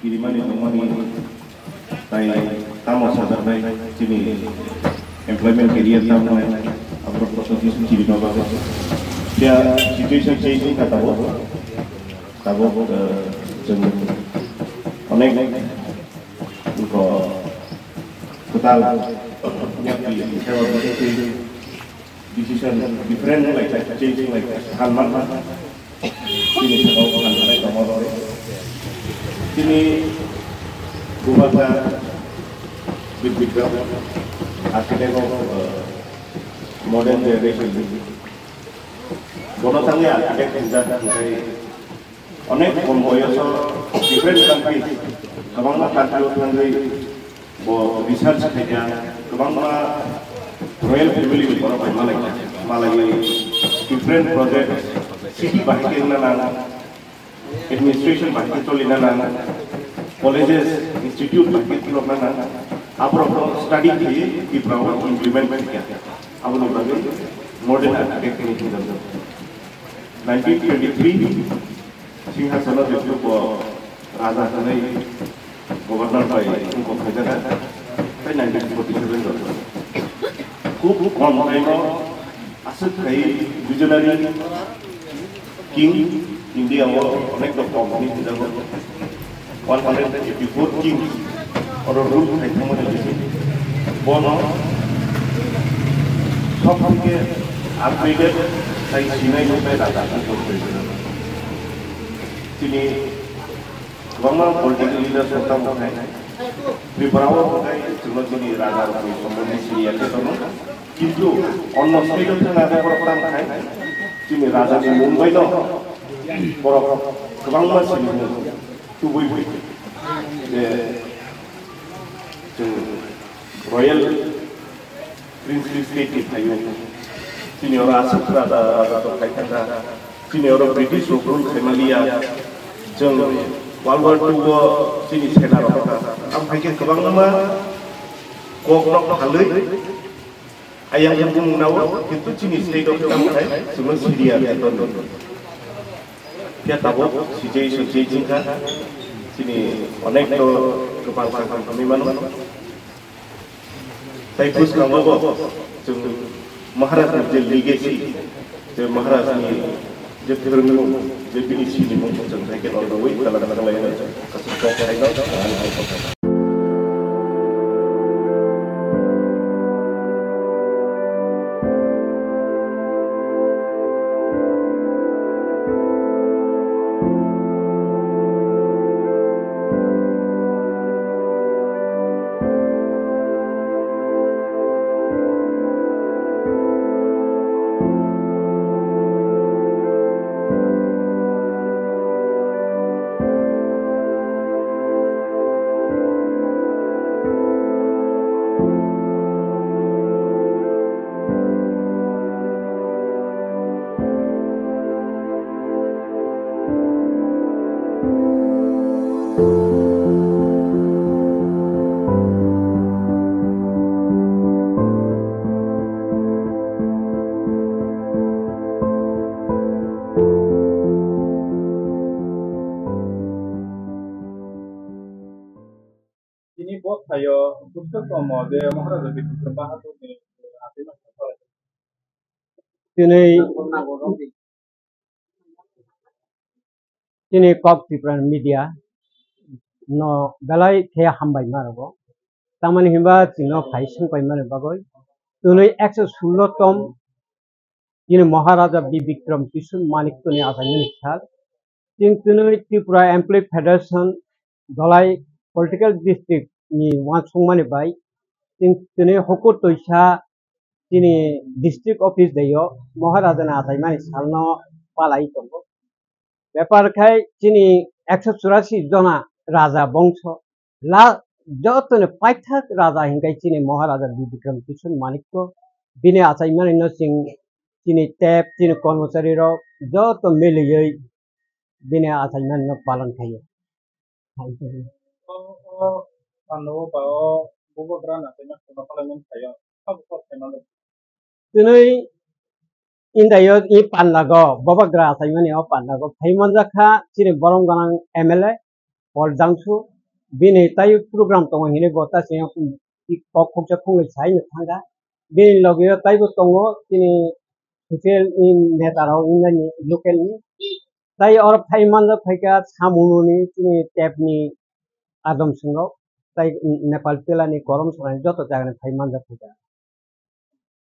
Kiriman itu tamu sadar sini employment career tamu abro proses ciri nova dia situation changing kata tabo onek ko total decision different like changing like halman ini tahu kan ada kamu ini gubernur Bikram arsitek modern generation bono tangi arsitek juga onek komboyos different country kabang country bo research kerja kabang royal family bono Malay different project city bahikin nana administration bahkan tolina nana colleges institute bahkan tolina nana apro study di bawah implement kiya abu nabi modern architecture itu 1923 सिंहासन जो राजा थाने गवर्नर भाई उनको भेजा था 1947 खूब कम टाइम आसत कई visionary king India में अनेक कंपनी भेजा 184 किंग और रूल खाइथाम बन सब के आपग्रेडेड सिनाई राजा sini bangma political leader serta mukai beberapa mukai cuma sini raga rupi kemudian sini yang kita কিন্তু অন্য স্টেটে থেকে আগে প্রোগ্রাম খায় sini raja di Mumbai lo borok goबां मानसि tubuh de royal princely state tayo sini orang asal raja terkait sini orang British rule family जों World War II sini सेना रखा am फैके गोबां nama गगनक हालै ayang yang mengunawa itu sini state of kamu semua Syria itu dia tahu si jingka sini अनेक तो kebangsaan kami mana Taipus kamu जों महाराजा जे legacy जे महाराजा ni जे धर्म जे बिनि सिनि मुंखौ जों थाइके लरवै कालाकाला लायना kasih kau थाइगा ini bos saya khusus sama dia Maharaja Bikram Bahadur ni ini kop tipran media no belai thea hambai marabo tamani himba tino phaising pai mane bagoi tunai 116 tom ini Maharaja Bikram Kisun Manik tuni asangani khal tin tunai Tripura Employee Federation dolai political district ni wansung mane bai তিনি hukur toisa তিনি district office dayo Maharaja na atai mani salno palai tongo ব্যাপার খাই তিনি 184 জনা রাজা বংশ লা যতনে পাইথাক রাজা হিংকাই তিনি মহারাজা বিক্রম কিশোর মানিক্য বিনে আচাই মানে ন সিং তিনি টেপ তিনি কর্মচারী রক যত মিলিয়ে বিনে আচাই মানে পালন খাইয়ে তিনি Indayo i panlago babagra asaimani o panlago phaimanjakha chini borong ganang MLA Paul Jangsu bini tai program tongo hine gota sing kokokja khungoi sai thanga bini logyo tai bo tongo chini social in netaro ingani local ni tai or phaimanjak phaika samunu chini tap ni adom singo tai Nepal telani korom sarani joto jagani phaimanjak phaika